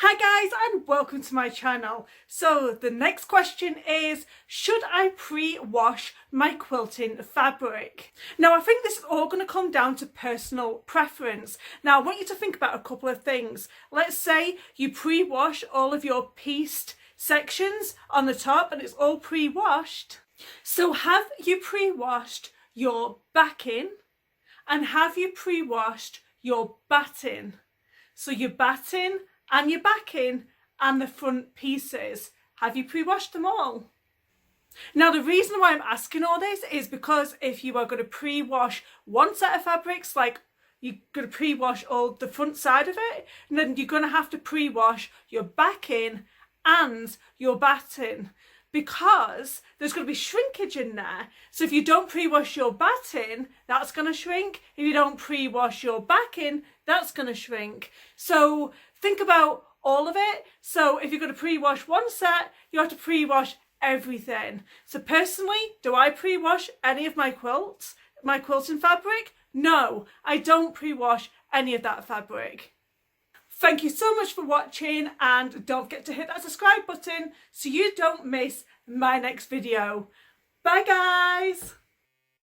Hi guys and welcome to my channel. So the next question is, should I pre-wash my quilting fabric? Now I think this is all going to come down to personal preference. Now I want you to think about a couple of things. Let's say you pre-wash all of your pieced sections on the top and it's all pre-washed. So have you pre-washed your backing and have you pre-washed your batting? So your batting and your backing and the front pieces, have you pre-washed them all? Now the reason why I'm asking all this is because if you are going to pre-wash one set of fabrics, like you're going to pre-wash all the front side of it, and then you're going to have to pre-wash your backing and your batting, because there's going to be shrinkage in there. So if you don't pre-wash your batting, that's going to shrink. If you don't pre-wash your backing, that's going to shrink. So think about all of it. So if you're going to pre-wash one set, you have to pre-wash everything. So personally, do I pre-wash any of my quilts, my quilting fabric? No, I don't pre-wash any of that fabric. Thank you so much for watching, and don't forget to hit that subscribe button so you don't miss my next video. Bye guys!